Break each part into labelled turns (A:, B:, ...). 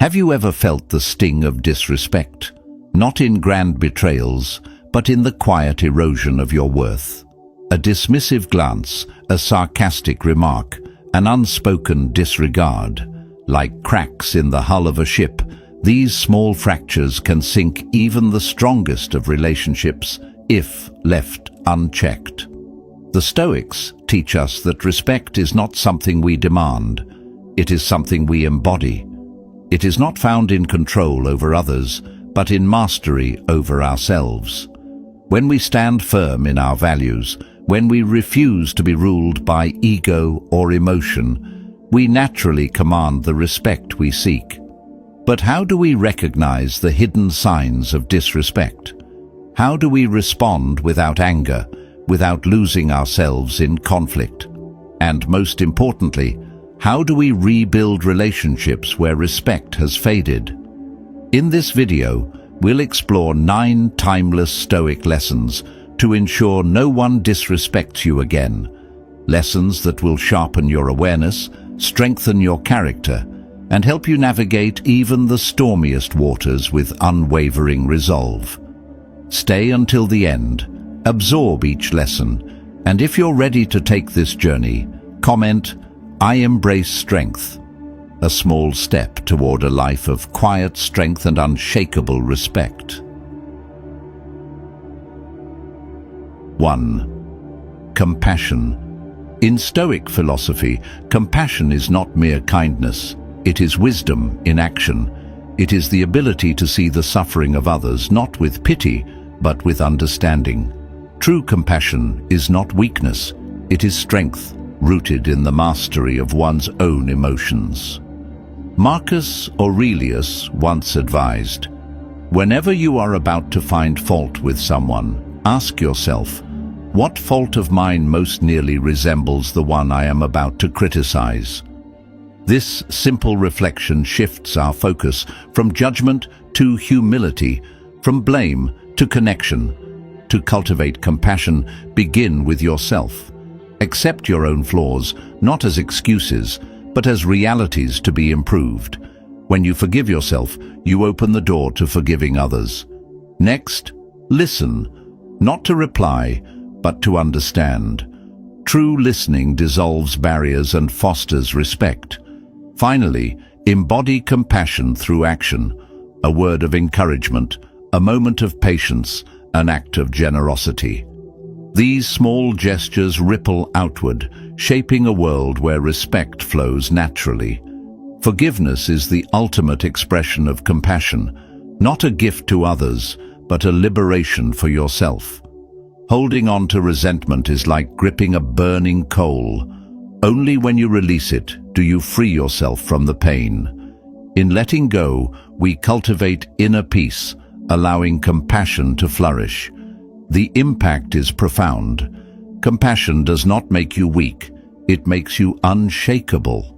A: Have you ever felt the sting of disrespect? Not in grand betrayals, but in the quiet erosion of your worth. A dismissive glance, a sarcastic remark, an unspoken disregard. Like cracks in the hull of a ship, these small fractures can sink even the strongest of relationships if left unchecked. The Stoics teach us that respect is not something we demand, it is something we embody. It is not found in control over others, but in mastery over ourselves. When we stand firm in our values, when we refuse to be ruled by ego or emotion, we naturally command the respect we seek. But how do we recognize the hidden signs of disrespect? How do we respond without anger, without losing ourselves in conflict? And most importantly, how do we rebuild relationships where respect has faded? In this video, we'll explore 9 timeless Stoic lessons to ensure no one disrespects you again. Lessons that will sharpen your awareness, strengthen your character, and help you navigate even the stormiest waters with unwavering resolve. Stay until the end, absorb each lesson, and if you're ready to take this journey, comment, "I embrace strength," a small step toward a life of quiet strength and unshakable respect. 1. Compassion. In Stoic philosophy, compassion is not mere kindness. It is wisdom in action. It is the ability to see the suffering of others not with pity, but with understanding. True compassion is not weakness. It is strength, rooted in the mastery of one's own emotions. Marcus Aurelius once advised, "Whenever you are about to find fault with someone, ask yourself, what fault of mine most nearly resembles the one I am about to criticize?" This simple reflection shifts our focus from judgment to humility, from blame to connection. To cultivate compassion, begin with yourself. Accept your own flaws, not as excuses, but as realities to be improved. When you forgive yourself, you open the door to forgiving others. Next, listen, not to reply, but to understand. True listening dissolves barriers and fosters respect. Finally, embody compassion through action, a word of encouragement, a moment of patience, an act of generosity. These small gestures ripple outward, shaping a world where respect flows naturally. Forgiveness is the ultimate expression of compassion, not a gift to others, but a liberation for yourself. Holding on to resentment is like gripping a burning coal. Only when you release it do you free yourself from the pain. In letting go, we cultivate inner peace, allowing compassion to flourish. The impact is profound. Compassion does not make you weak, it makes you unshakable.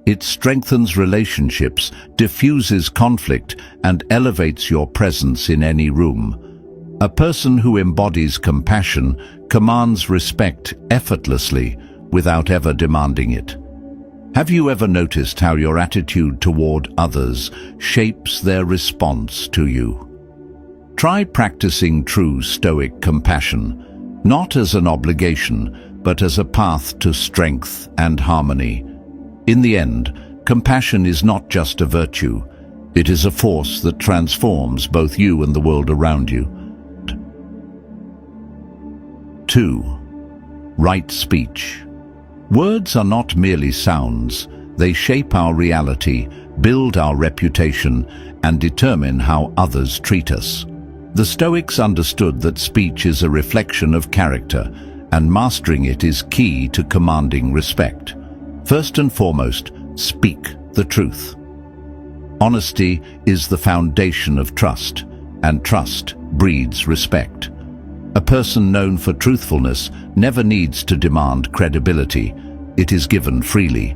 A: It strengthens relationships, diffuses conflict, and elevates your presence in any room. A person who embodies compassion commands respect effortlessly, without ever demanding it. Have you ever noticed how your attitude toward others shapes their response to you? Try practicing true Stoic compassion, not as an obligation, but as a path to strength and harmony. In the end, compassion is not just a virtue, it is a force that transforms both you and the world around you. 2. Right speech. Words are not merely sounds, they shape our reality, build our reputation, and determine how others treat us. The Stoics understood that speech is a reflection of character, and mastering it is key to commanding respect. First and foremost, speak the truth. Honesty is the foundation of trust, and trust breeds respect. A person known for truthfulness never needs to demand credibility. It is given freely.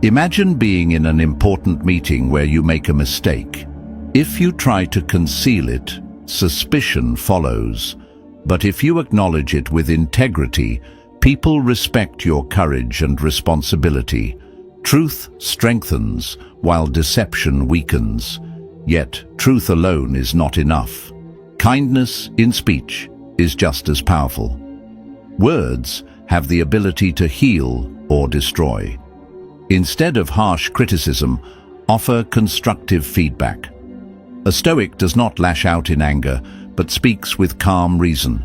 A: Imagine being in an important meeting where you make a mistake. If you try to conceal it, suspicion follows. But if you acknowledge it with integrity, people respect your courage and responsibility. Truth strengthens, while deception weakens. Yet, truth alone is not enough. Kindness in speech is just as powerful. Words have the ability to heal or destroy. Instead of harsh criticism, offer constructive feedback. A Stoic does not lash out in anger, but speaks with calm reason.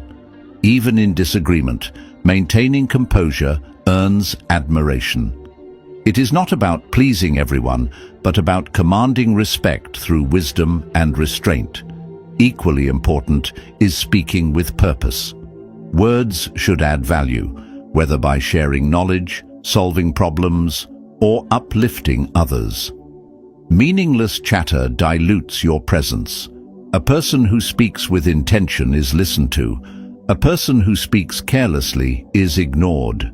A: Even in disagreement, maintaining composure earns admiration. It is not about pleasing everyone, but about commanding respect through wisdom and restraint. Equally important is speaking with purpose. Words should add value, whether by sharing knowledge, solving problems, or uplifting others. Meaningless chatter dilutes your presence. A person who speaks with intention is listened to. A person who speaks carelessly is ignored.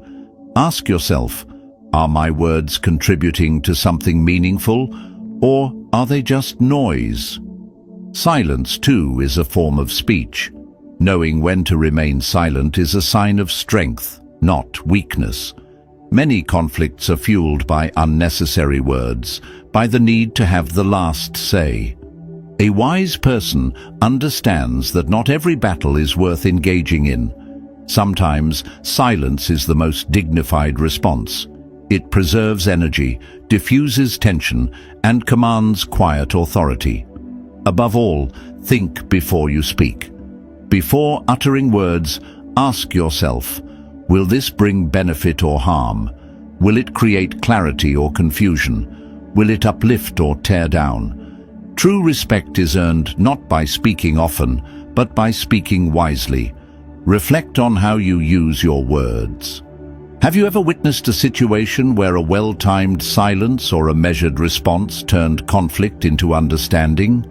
A: Ask yourself, are my words contributing to something meaningful, or are they just noise? Silence, too, is a form of speech. Knowing when to remain silent is a sign of strength, not weakness. Many conflicts are fueled by unnecessary words, by the need to have the last say. A wise person understands that not every battle is worth engaging in. Sometimes silence is the most dignified response. It preserves energy, diffuses tension, and commands quiet authority. Above all, think before you speak. Before uttering words, ask yourself, will this bring benefit or harm? Will it create clarity or confusion? Will it uplift or tear down? True respect is earned not by speaking often, but by speaking wisely. Reflect on how you use your words. Have you ever witnessed a situation where a well-timed silence or a measured response turned conflict into understanding?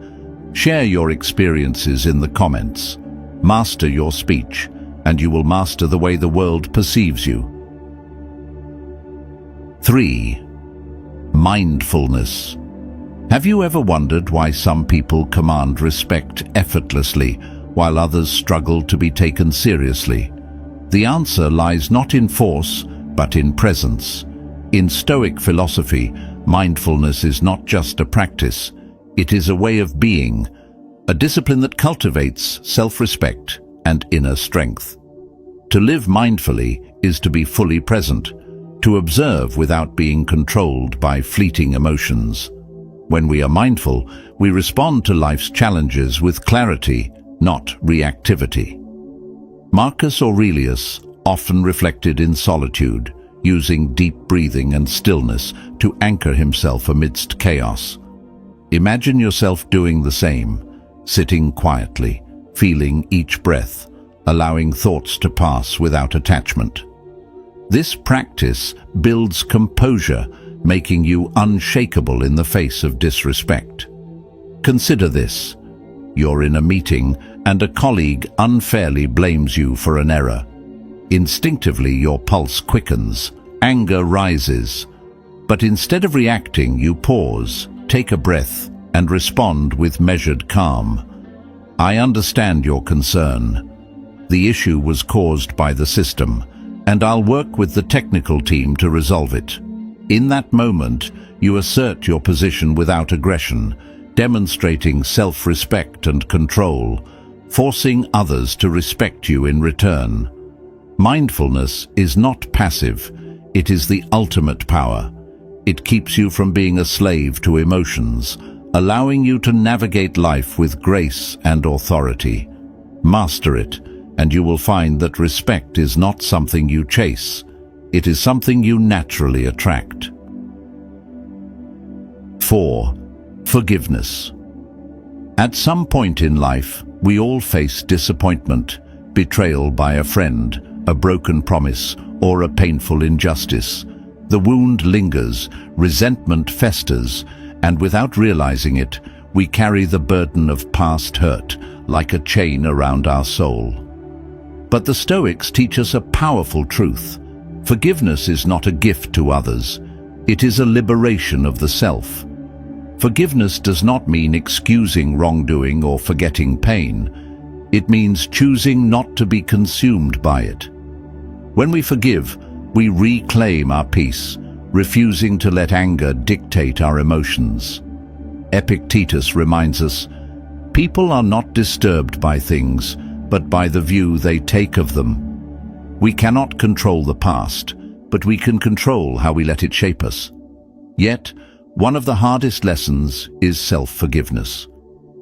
A: Share your experiences in the comments. Master your speech, and you will master the way the world perceives you. 3. Mindfulness. Have you ever wondered why some people command respect effortlessly, while others struggle to be taken seriously? The answer lies not in force, but in presence. In Stoic philosophy, mindfulness is not just a practice, it is a way of being, a discipline that cultivates self-respect and inner strength. To live mindfully is to be fully present, to observe without being controlled by fleeting emotions. When we are mindful, we respond to life's challenges with clarity, not reactivity. Marcus Aurelius often reflected in solitude, using deep breathing and stillness to anchor himself amidst chaos. Imagine yourself doing the same, sitting quietly, feeling each breath, allowing thoughts to pass without attachment. This practice builds composure, making you unshakable in the face of disrespect. Consider this. You're in a meeting and a colleague unfairly blames you for an error. Instinctively, your pulse quickens, anger rises. But instead of reacting, you pause, take a breath, and respond with measured calm. I understand your concern. The issue was caused by the system, and I'll work with the technical team to resolve it. In that moment, you assert your position without aggression, demonstrating self-respect and control, forcing others to respect you in return. Mindfulness is not passive, it is the ultimate power. It keeps you from being a slave to emotions, allowing you to navigate life with grace and authority. Master it, and you will find that respect is not something you chase. It is something you naturally attract. 4. Forgiveness. At some point in life, we all face disappointment, betrayal by a friend, a broken promise, or a painful injustice. The wound lingers, resentment festers, and without realizing it, we carry the burden of past hurt like a chain around our soul. But the Stoics teach us a powerful truth. Forgiveness is not a gift to others. It is a liberation of the self. Forgiveness does not mean excusing wrongdoing or forgetting pain. It means choosing not to be consumed by it. When we forgive, we reclaim our peace, refusing to let anger dictate our emotions. Epictetus reminds us, people are not disturbed by things, but by the view they take of them. We cannot control the past, but we can control how we let it shape us. Yet, one of the hardest lessons is self-forgiveness.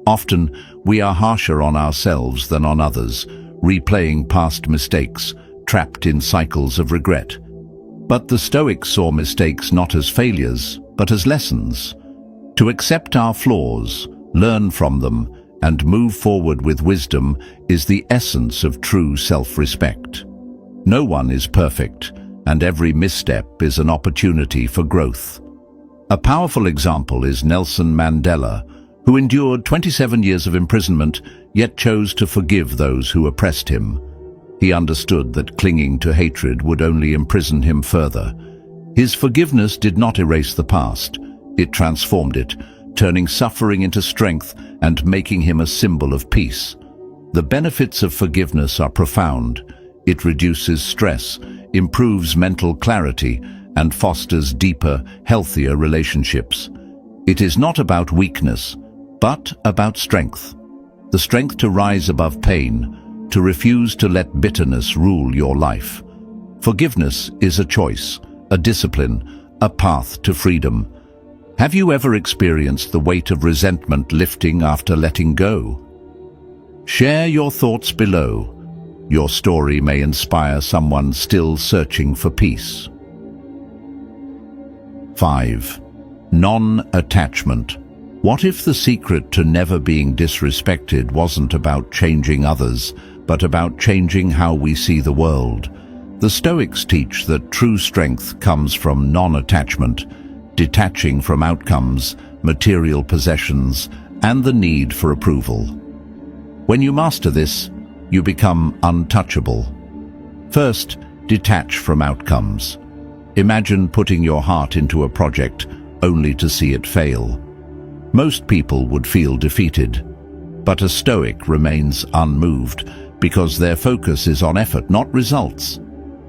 A: Often, we are harsher on ourselves than on others, replaying past mistakes, trapped in cycles of regret. But the Stoics saw mistakes not as failures, but as lessons. To accept our flaws, learn from them, and move forward with wisdom is the essence of true self-respect. No one is perfect, and every misstep is an opportunity for growth. A powerful example is Nelson Mandela, who endured 27 years of imprisonment, yet chose to forgive those who oppressed him. He understood that clinging to hatred would only imprison him further. His forgiveness did not erase the past. It transformed it, turning suffering into strength and making him a symbol of peace. The benefits of forgiveness are profound. It reduces stress, improves mental clarity, and fosters deeper, healthier relationships. It is not about weakness, but about strength. The strength to rise above pain, to refuse to let bitterness rule your life. Forgiveness is a choice, a discipline, a path to freedom. Have you ever experienced the weight of resentment lifting after letting go? Share your thoughts below. Your story may inspire someone still searching for peace. 5. Non-attachment. What if the secret to never being disrespected wasn't about changing others, but about changing how we see the world? The Stoics teach that true strength comes from non-attachment, detaching from outcomes, material possessions, and the need for approval. When you master this, you become untouchable. First, detach from outcomes. Imagine putting your heart into a project only to see it fail. Most people would feel defeated, but a Stoic remains unmoved because their focus is on effort, not results.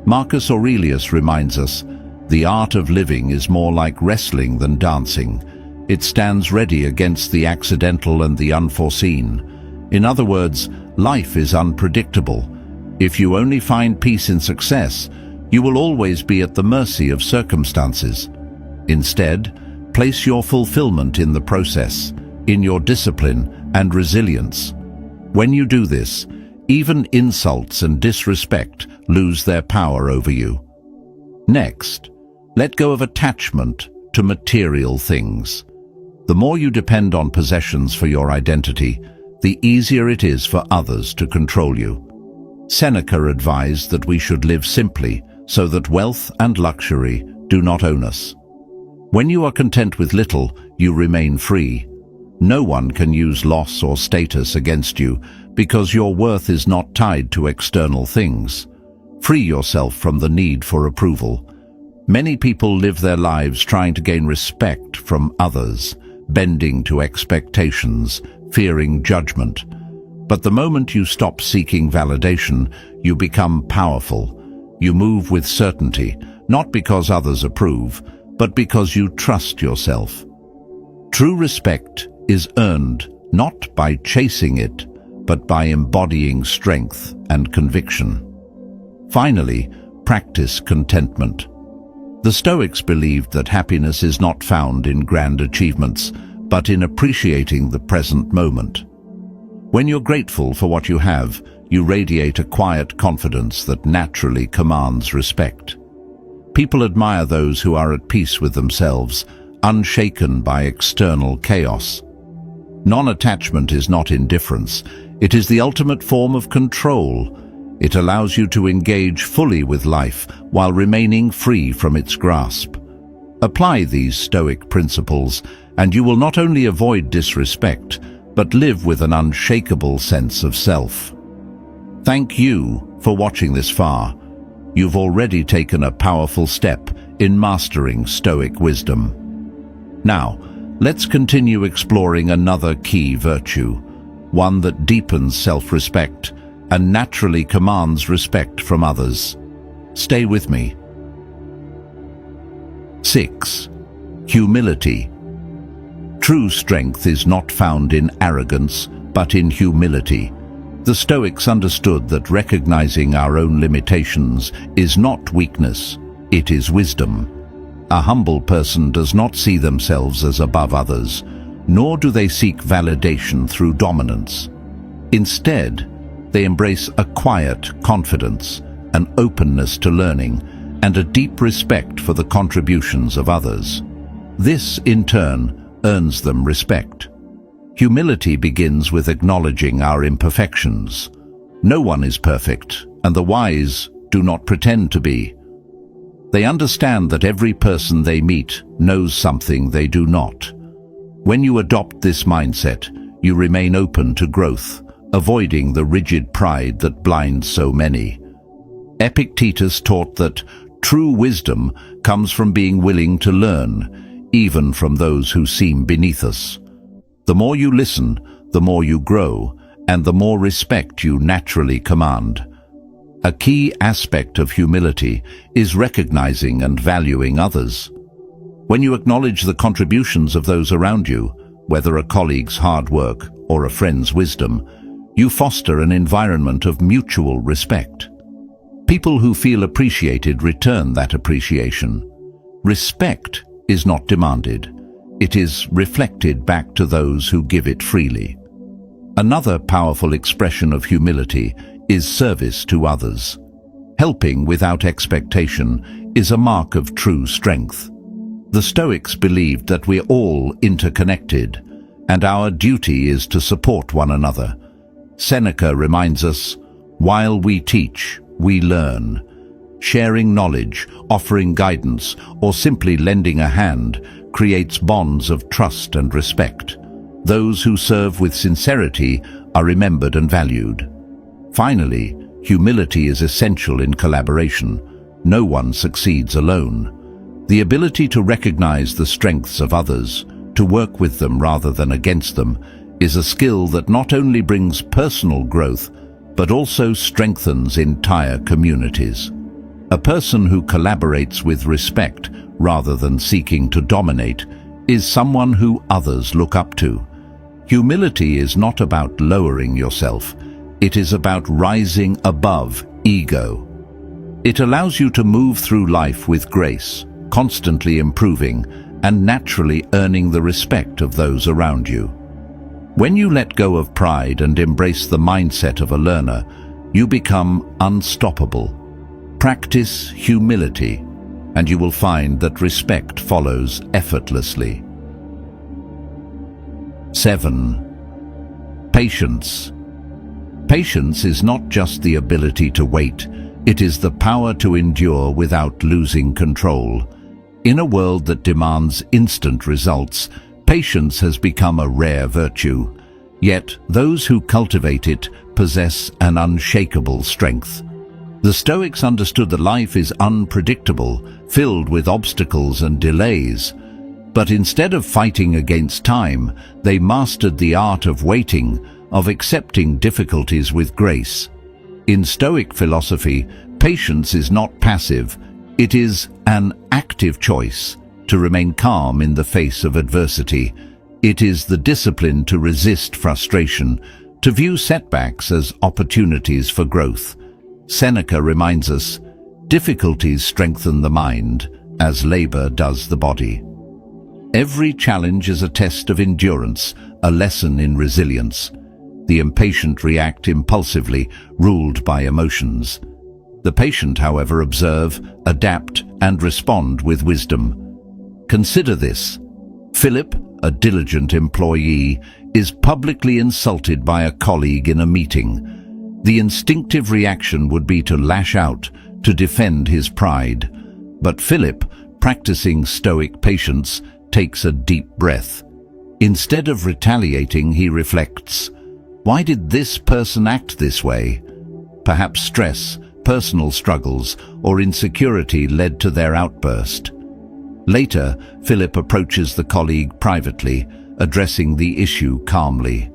A: Marcus Aurelius reminds us, the art of living is more like wrestling than dancing. It stands ready against the accidental and the unforeseen. In other words, life is unpredictable. If you only find peace in success, you will always be at the mercy of circumstances. Instead, place your fulfillment in the process, in your discipline and resilience. When you do this, even insults and disrespect lose their power over you. Next, let go of attachment to material things. The more you depend on possessions for your identity, the easier it is for others to control you. Seneca advised that we should live simply so that wealth and luxury do not own us. When you are content with little, you remain free. No one can use loss or status against you because your worth is not tied to external things. Free yourself from the need for approval. Many people live their lives trying to gain respect from others, bending to expectations, fearing judgment. But the moment you stop seeking validation, you become powerful. You move with certainty, not because others approve, but because you trust yourself. True respect is earned not by chasing it, but by embodying strength and conviction. Finally, practice contentment. The Stoics believed that happiness is not found in grand achievements, but in appreciating the present moment. When you're grateful for what you have, you radiate a quiet confidence that naturally commands respect. People admire those who are at peace with themselves, unshaken by external chaos. Non-attachment is not indifference. It is the ultimate form of control. It allows you to engage fully with life while remaining free from its grasp. Apply these Stoic principles, and you will not only avoid disrespect, but live with an unshakable sense of self. Thank you for watching this far. You've already taken a powerful step in mastering Stoic wisdom. Now, let's continue exploring another key virtue, one that deepens self-respect and naturally commands respect from others. Stay with me. 6. Humility. True strength is not found in arrogance, but in humility. The Stoics understood that recognizing our own limitations is not weakness, it is wisdom. A humble person does not see themselves as above others, nor do they seek validation through dominance. Instead, they embrace a quiet confidence, an openness to learning, and a deep respect for the contributions of others. This, in turn, earns them respect. Humility begins with acknowledging our imperfections. No one is perfect, and the wise do not pretend to be. They understand that every person they meet knows something they do not. When you adopt this mindset, you remain open to growth, avoiding the rigid pride that blinds so many. Epictetus taught that true wisdom comes from being willing to learn, even from those who seem beneath us. The more you listen, the more you grow, and the more respect you naturally command. A key aspect of humility is recognizing and valuing others. When you acknowledge the contributions of those around you, whether a colleague's hard work or a friend's wisdom, you foster an environment of mutual respect. People who feel appreciated return that appreciation. Respect is not demanded. It is reflected back to those who give it freely. Another powerful expression of humility is service to others. Helping without expectation is a mark of true strength. The Stoics believed that we're all interconnected, and our duty is to support one another. Seneca reminds us, "While we teach, we learn." Sharing knowledge, offering guidance, or simply lending a hand creates bonds of trust and respect. Those who serve with sincerity are remembered and valued. Finally, humility is essential in collaboration. No one succeeds alone. The ability to recognize the strengths of others, to work with them rather than against them, is a skill that not only brings personal growth, but also strengthens entire communities. A person who collaborates with respect rather than seeking to dominate is someone who others look up to. Humility is not about lowering yourself. It is about rising above ego. It allows you to move through life with grace, constantly improving and naturally earning the respect of those around you. When you let go of pride and embrace the mindset of a learner, you become unstoppable. Practice humility, and you will find that respect follows effortlessly. 7. Patience. Patience is not just the ability to wait, it is the power to endure without losing control. In a world that demands instant results, patience has become a rare virtue. Yet those who cultivate it possess an unshakable strength. The Stoics understood that life is unpredictable, filled with obstacles and delays. But instead of fighting against time, they mastered the art of waiting, of accepting difficulties with grace. In Stoic philosophy, patience is not passive, it is an active choice to remain calm in the face of adversity. It is the discipline to resist frustration, to view setbacks as opportunities for growth. Seneca reminds us, difficulties strengthen the mind, as labor does the body. Every challenge is a test of endurance, a lesson in resilience. The impatient react impulsively, ruled by emotions. The patient, however, observe, adapt, and respond with wisdom. Consider this. Philip, a diligent employee, is publicly insulted by a colleague in a meeting. The instinctive reaction would be to lash out, to defend his pride. But Philip, practicing Stoic patience, takes a deep breath. Instead of retaliating, he reflects, why did this person act this way? Perhaps stress, personal struggles, or insecurity led to their outburst. Later, Philip approaches the colleague privately, addressing the issue calmly.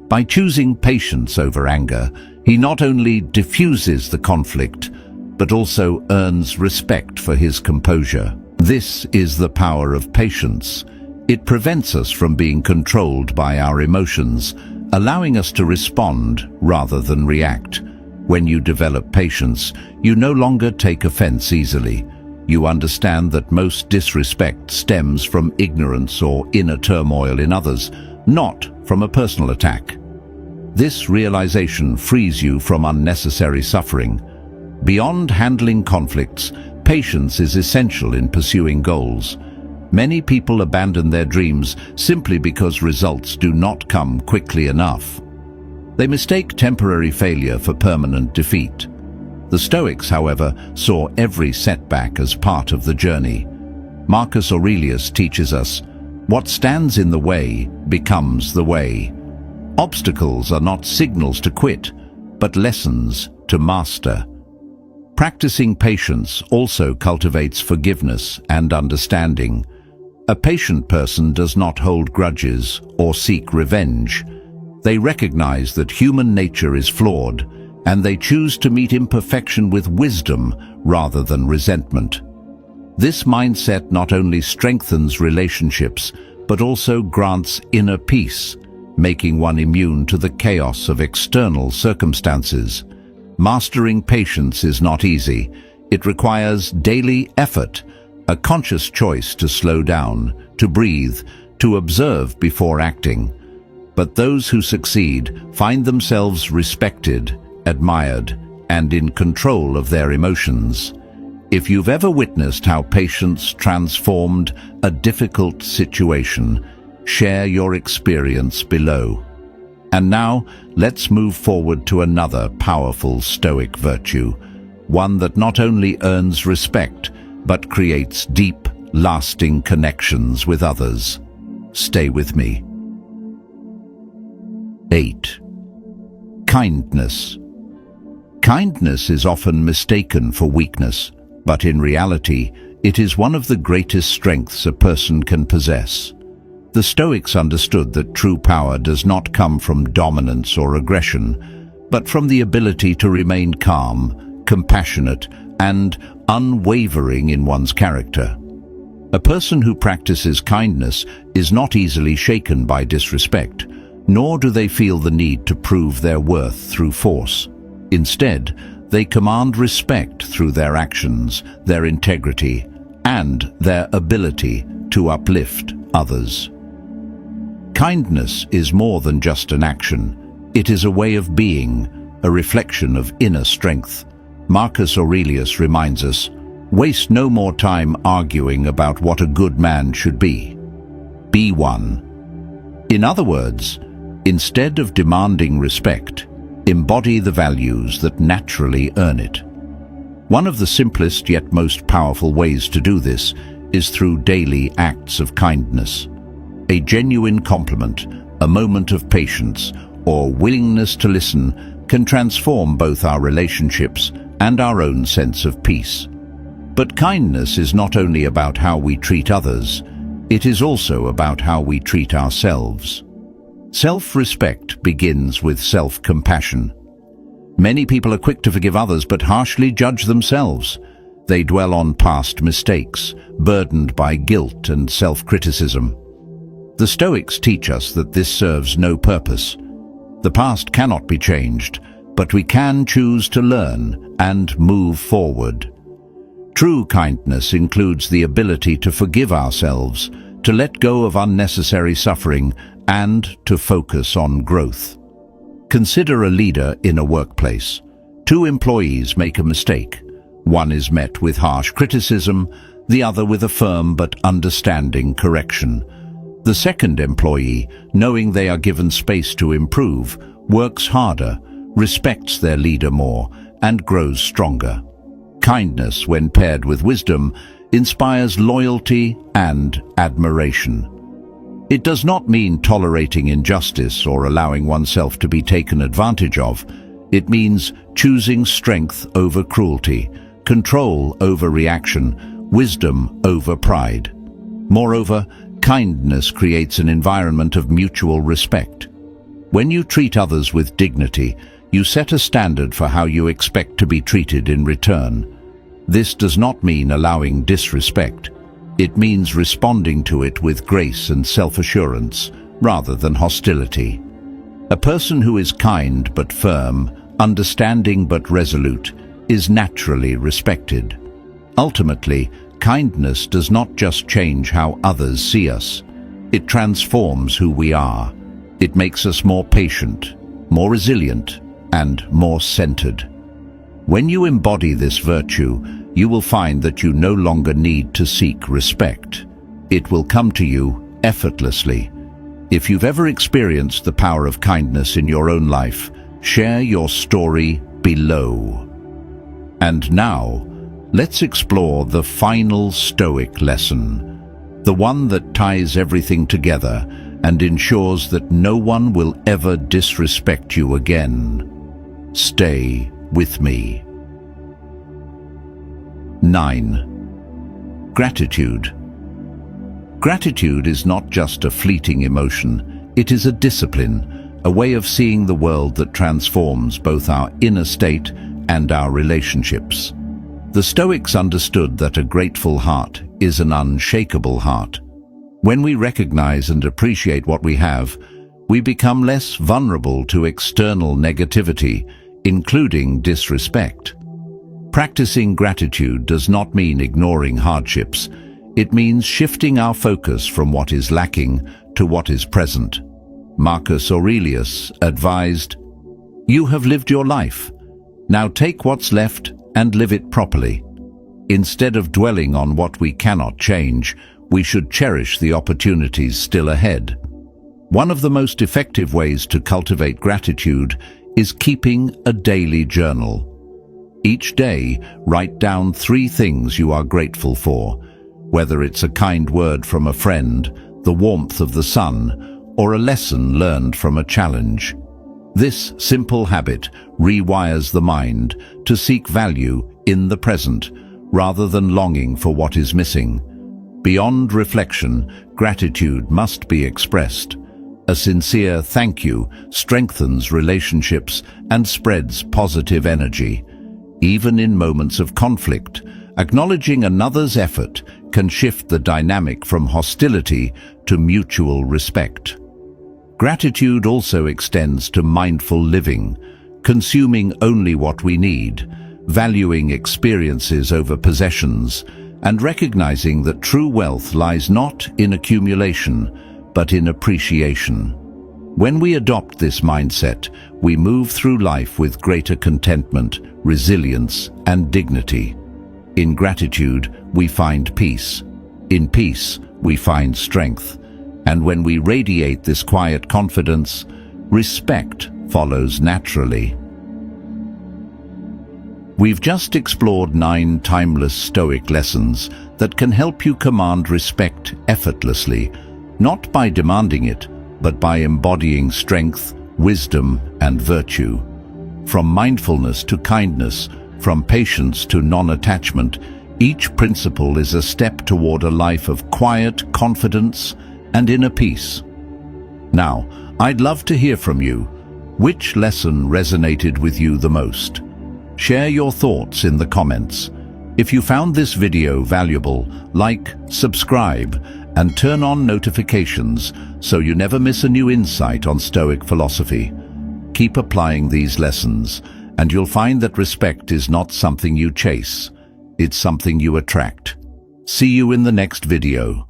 A: By choosing patience over anger, he not only diffuses the conflict, but also earns respect for his composure. This is the power of patience. It prevents us from being controlled by our emotions, allowing us to respond rather than react. When you develop patience, you no longer take offense easily. You understand that most disrespect stems from ignorance or inner turmoil in others, not from a personal attack. This realization frees you from unnecessary suffering. Beyond handling conflicts, patience is essential in pursuing goals. Many people abandon their dreams simply because results do not come quickly enough. They mistake temporary failure for permanent defeat. The Stoics, however, saw every setback as part of the journey. Marcus Aurelius teaches us, "What stands in the way becomes the way." Obstacles are not signals to quit, but lessons to master. Practicing patience also cultivates forgiveness and understanding. A patient person does not hold grudges or seek revenge. They recognize that human nature is flawed, and they choose to meet imperfection with wisdom rather than resentment. This mindset not only strengthens relationships, but also grants inner peace, making one immune to the chaos of external circumstances. Mastering patience is not easy. It requires daily effort, a conscious choice to slow down, to breathe, to observe before acting. But those who succeed find themselves respected, admired, and in control of their emotions. If you've ever witnessed how patience transformed a difficult situation, share your experience below. And now, let's move forward to another powerful Stoic virtue, one that not only earns respect, but creates deep, lasting connections with others. Stay with me. 8. Kindness. Kindness is often mistaken for weakness, but in reality, it is one of the greatest strengths a person can possess. The Stoics understood that true power does not come from dominance or aggression, but from the ability to remain calm, compassionate, and unwavering in one's character. A person who practices kindness is not easily shaken by disrespect, nor do they feel the need to prove their worth through force. Instead, they command respect through their actions, their integrity, and their ability to uplift others. Kindness is more than just an action. It is a way of being, a reflection of inner strength. Marcus Aurelius reminds us, "Waste no more time arguing about what a good man should be. Be one." In other words, instead of demanding respect, embody the values that naturally earn it. One of the simplest yet most powerful ways to do this is through daily acts of kindness. A genuine compliment, a moment of patience, or willingness to listen can transform both our relationships and our own sense of peace. But kindness is not only about how we treat others, it is also about how we treat ourselves. Self-respect begins with self-compassion. Many people are quick to forgive others but harshly judge themselves. They dwell on past mistakes, burdened by guilt and self-criticism. The Stoics teach us that this serves no purpose. The past cannot be changed, but we can choose to learn and move forward. True kindness includes the ability to forgive ourselves, to let go of unnecessary suffering, and to focus on growth. Consider a leader in a workplace. Two employees make a mistake. One is met with harsh criticism, the other with a firm but understanding correction. The second employee, knowing they are given space to improve, works harder, respects their leader more, and grows stronger. Kindness, when paired with wisdom, inspires loyalty and admiration. It does not mean tolerating injustice or allowing oneself to be taken advantage of. It means choosing strength over cruelty, control over reaction, wisdom over pride. Moreover, kindness creates an environment of mutual respect. When you treat others with dignity, you set a standard for how you expect to be treated in return. This does not mean allowing disrespect. It means responding to it with grace and self-assurance, rather than hostility. A person who is kind but firm, understanding but resolute, is naturally respected. Ultimately, kindness does not just change how others see us. It transforms who we are. It makes us more patient, more resilient, and more centered. When you embody this virtue, you will find that you no longer need to seek respect. It will come to you effortlessly. If you've ever experienced the power of kindness in your own life, share your story below. And now, let's explore the final Stoic lesson, the one that ties everything together and ensures that no one will ever disrespect you again. Stay with me. 9. Gratitude. Gratitude is not just a fleeting emotion, it is a discipline, a way of seeing the world that transforms both our inner state and our relationships. The Stoics understood that a grateful heart is an unshakable heart. When we recognize and appreciate what we have, we become less vulnerable to external negativity, including disrespect. Practicing gratitude does not mean ignoring hardships. It means shifting our focus from what is lacking to what is present. Marcus Aurelius advised, "You have lived your life. Now take what's left and live it properly." Instead of dwelling on what we cannot change, we should cherish the opportunities still ahead. One of the most effective ways to cultivate gratitude is keeping a daily journal. Each day, write down 3 things you are grateful for, whether it's a kind word from a friend, the warmth of the sun, or a lesson learned from a challenge. This simple habit rewires the mind to seek value in the present, rather than longing for what is missing. Beyond reflection, gratitude must be expressed. A sincere thank you strengthens relationships and spreads positive energy. Even in moments of conflict, acknowledging another's effort can shift the dynamic from hostility to mutual respect. Gratitude also extends to mindful living, consuming only what we need, valuing experiences over possessions, and recognizing that true wealth lies not in accumulation, but in appreciation. When we adopt this mindset, we move through life with greater contentment, resilience, and dignity. In gratitude, we find peace. In peace, we find strength. And when we radiate this quiet confidence, respect follows naturally. We've just explored 9 timeless Stoic lessons that can help you command respect effortlessly, not by demanding it, but by embodying strength, wisdom, and virtue. From mindfulness to kindness, from patience to non-attachment, each principle is a step toward a life of quiet confidence and inner peace. Now, I'd love to hear from you. Which lesson resonated with you the most? Share your thoughts in the comments. If you found this video valuable, like, subscribe, and turn on notifications so you never miss a new insight on Stoic philosophy. Keep applying these lessons, and you'll find that respect is not something you chase, it's something you attract. See you in the next video.